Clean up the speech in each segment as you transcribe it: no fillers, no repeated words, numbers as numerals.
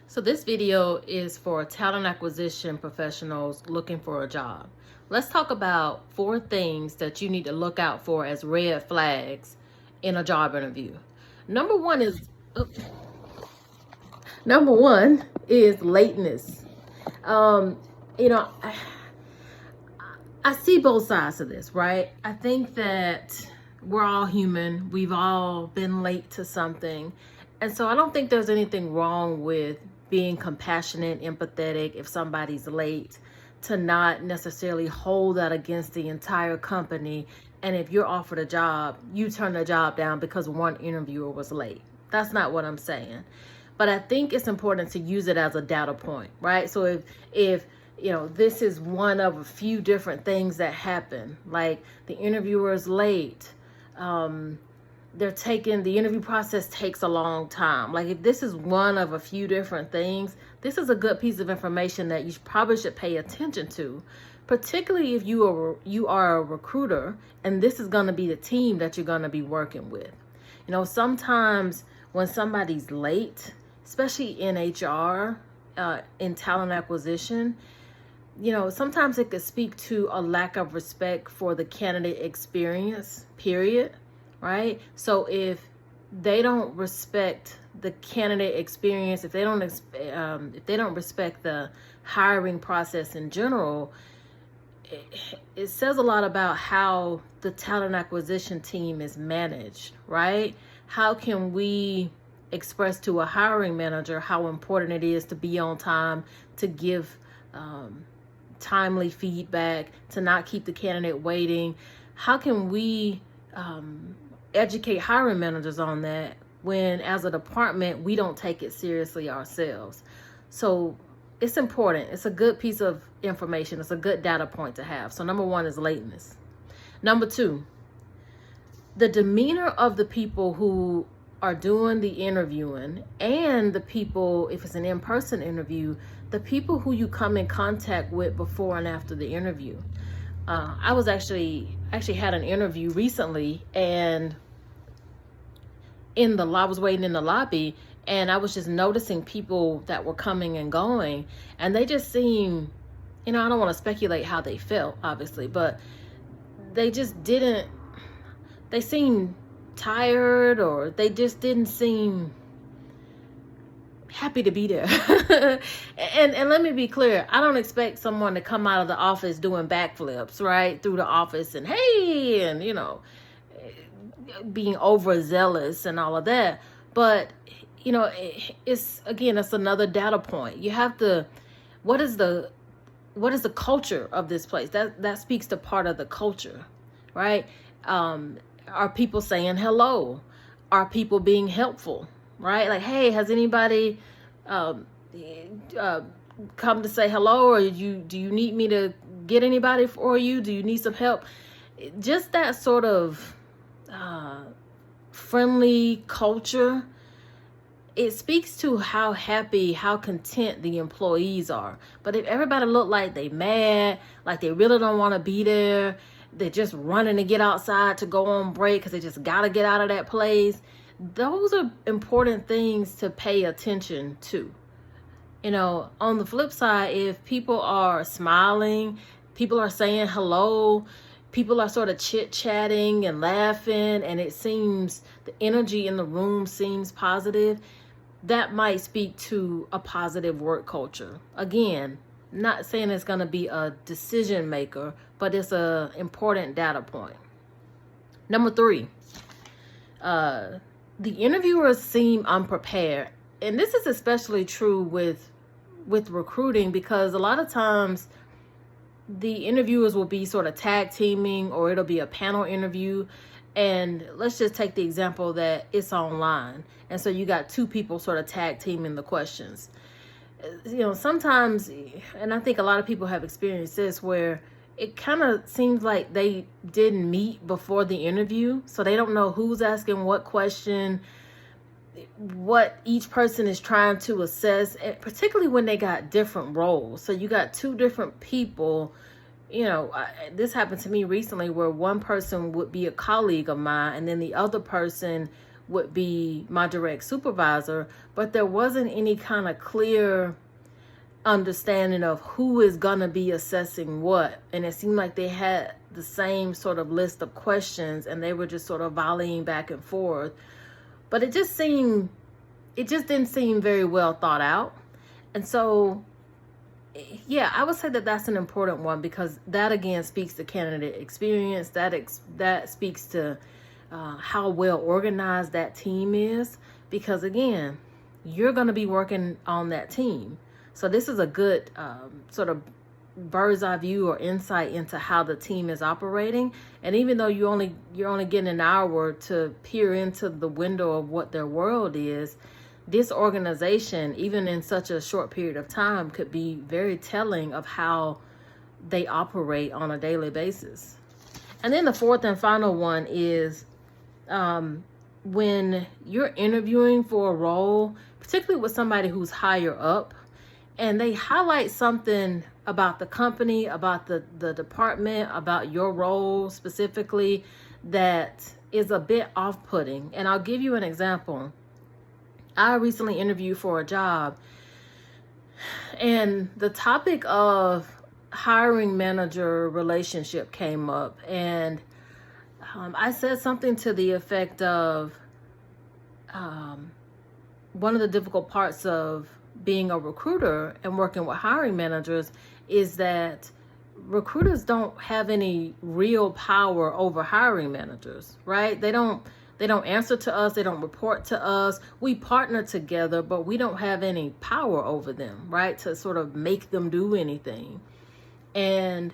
So this video is for talent acquisition professionals looking for a job. Let's talk about 4 things that you need to look out for as red flags in a job interview. Number one is number one is lateness. Um, you know, I see both sides of this, right? I think that we're all human. We've all been late to something. And so I don't think there's anything wrong with being compassionate, empathetic if somebody's late, to not necessarily hold that against the entire company. And if you're offered a job, you turn the job down because one interviewer was late. That's not what I'm saying. But I think it's important to use it as a data point, right? So if this is one of a few different things that happen, like the interviewer is late, the interview process takes a long time. Like if this is one of a few different things, this is a good piece of information that you probably should pay attention to, particularly if you are a recruiter and this is going to be the team that you're going to be working with. Sometimes when somebody's late, especially in HR, in talent acquisition, sometimes it could speak to a lack of respect for the candidate experience, period, right? So if they don't respect the candidate experience, if they don't respect the hiring process in general, it says a lot about how the talent acquisition team is managed, right? How can we express to a hiring manager how important it is to be on time, to give timely feedback, to not keep the candidate waiting? How can we educate hiring managers on that when, as a department, we don't take it seriously ourselves? So it's important. It's a good piece of information. It's a good data point to have. So number one is lateness. Number two, the demeanor of the people who are doing the interviewing, and the people, if it's an in-person interview, the people who you come in contact with before and after the interview. I was actually had an interview recently, and I was waiting in the lobby, and I was just noticing people that were coming and going, and they just seemed, I don't want to speculate how they felt, obviously, but they seemed tired, or they just didn't seem happy to be there. and let me be clear, I don't expect someone to come out of the office doing backflips right through the office and hey, and being overzealous and all of that. But it's another data point. You have to, what is the culture of this place? That speaks to part of the culture, right? Are people saying hello? Are people being helpful? Right? Like, hey, has anybody come to say hello? Or do you need me to get anybody for you? Do you need some help? Just that sort of friendly culture, it speaks to how happy, how content the employees are. But if everybody look like they mad, like they really don't want to be there, they're just running to get outside to go on break because they just got to get out of that place, those are important things to pay attention to. On the flip side, if people are smiling, people are saying hello, people are sort of chit-chatting and laughing, and it seems the energy in the room seems positive, that might speak to a positive work culture. Again, not saying it's going to be a decision maker, but it's an important data point. Number 3, the interviewers seem unprepared. And this is especially true with recruiting, because a lot of times the interviewers will be sort of tag teaming, or it'll be a panel interview. And let's just take the example that it's online. And so you got 2 people sort of tag teaming the questions. Sometimes, and I think a lot of people have experienced this, where it kind of seems like they didn't meet before the interview. So they don't know who's asking what question, what each person is trying to assess, particularly when they got different roles. So you got 2 different people. This happened to me recently, where one person would be a colleague of mine, and then the other person would be my direct supervisor, but there wasn't any kind of clear understanding of who is going to be assessing what. And it seemed like they had the same sort of list of questions and they were just sort of volleying back and forth. But it just didn't seem very well thought out. And so, yeah, I would say that that's an important one, because that again speaks to candidate experience. That speaks to how well organized that team is, because again, you're going to be working on that team. So this is a good sort of bird's eye view or insight into how the team is operating. And even though you're only getting an hour to peer into the window of what their world is, this organization, even in such a short period of time, could be very telling of how they operate on a daily basis. And then the fourth and final one is when you're interviewing for a role, particularly with somebody who's higher up, and they highlight something about the company, about the department, about your role specifically, that is a bit off-putting. And I'll give you an example. I recently interviewed for a job, and the topic of hiring manager relationship came up, and I said something to the effect of one of the difficult parts of being a recruiter and working with hiring managers is that recruiters don't have any real power over hiring managers, right? They don't answer to us. They don't report to us. We partner together, but we don't have any power over them, right? To sort of make them do anything. And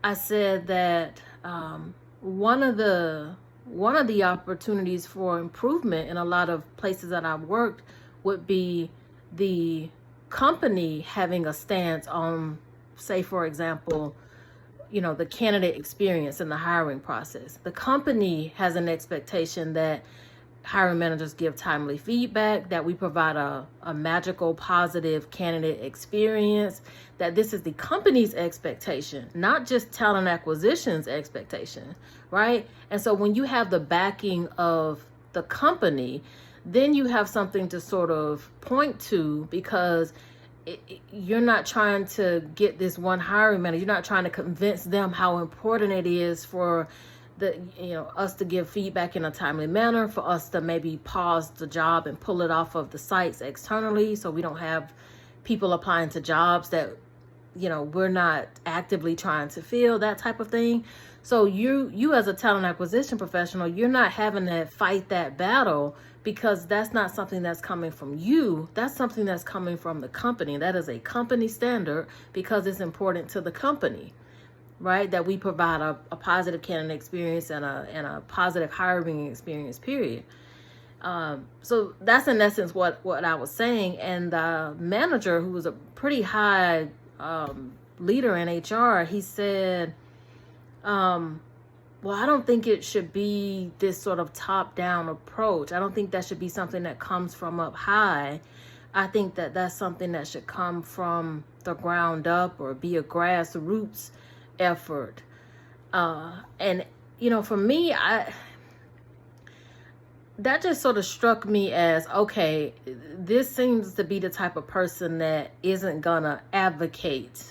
I said that one of the opportunities for improvement in a lot of places that I've worked would be the company having a stance on, say, for example, the candidate experience in the hiring process. The company has an expectation that hiring managers give timely feedback, that we provide a magical, positive candidate experience, that this is the company's expectation, not just talent acquisition's expectation, right? And so when you have the backing of the company, then you have something to sort of point to, because you're not trying to get this one hiring manager. You're not trying to convince them how important it is for us to give feedback in a timely manner, for us to maybe pause the job and pull it off of the sites externally, so we don't have people applying to jobs that we're not actively trying to fill, that type of thing. So you as a talent acquisition professional, you're not having to fight that battle, because that's not something that's coming from you. That's something that's coming from the company. That is a company standard, because it's important to the company, right? That we provide a positive candidate experience and a positive hiring experience, period. So that's in essence what I was saying. And the manager, who was a pretty high leader in HR, he said, well, I don't think it should be this sort of top-down approach. I don't think that should be something that comes from up high. I think that that's something that should come from the ground up, or be a grassroots effort. And for me, that just sort of struck me as, okay, this seems to be the type of person that isn't gonna advocate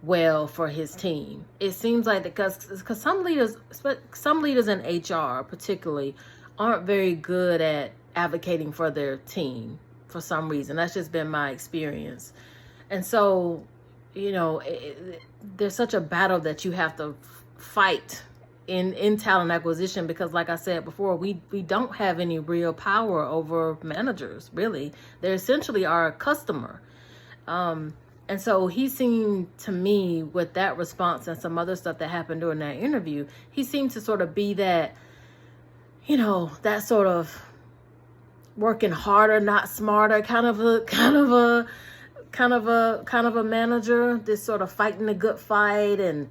well for his team. It seems like because some leaders in HR particularly aren't very good at advocating for their team for some reason. That's just been my experience. And so, there's such a battle that you have to fight in talent acquisition, because like I said before, we don't have any real power over managers, really. They're essentially our customer. And so he seemed to me, with that response and some other stuff that happened during that interview, he seemed to sort of be that, that sort of working harder, not smarter kind of a manager, this sort of fighting the good fight, and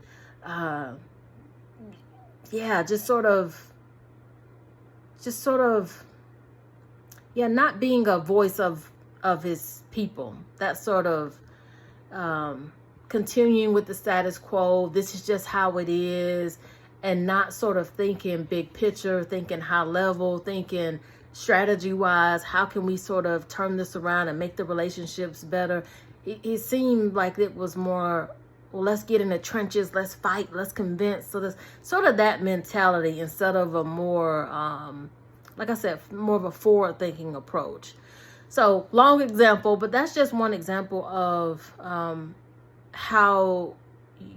just sort of not being a voice of his people. That sort of continuing with the status quo. This is just how it is, and not sort of thinking big picture, thinking high level, thinking strategy wise, how can we sort of turn this around and make the relationships better? It seemed like it was more, well, let's get in the trenches, let's fight, let's convince. So there's sort of that mentality instead of a more, like I said, more of a forward-thinking approach. So long example, but that's just one example of how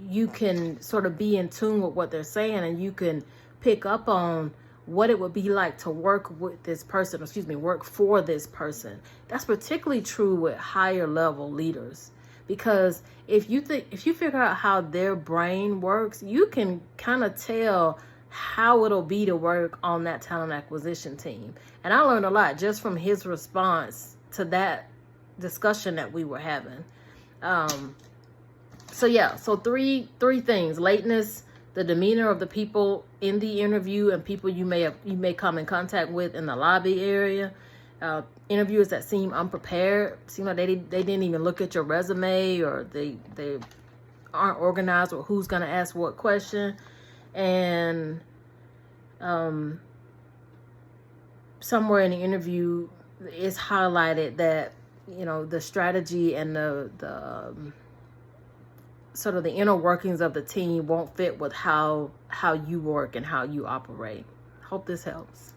you can sort of be in tune with what they're saying, and you can pick up on what it would be like to work with this person, or excuse me, work for this person. That's particularly true with higher level leaders, because if you figure out how their brain works, you can kind of tell how it'll be to work on that talent acquisition team. And I learned a lot just from his response to that discussion that we were having. So yeah, so three things: lateness, the demeanor of the people in the interview and people you may come in contact with in the lobby area. Interviewers that seem unprepared, seem like they didn't even look at your resume, or they aren't organized with who's going to ask what question. And somewhere in the interview, it's highlighted that, you know, the strategy and the sort of the inner workings of the team won't fit with how you work and how you operate. Hope this helps.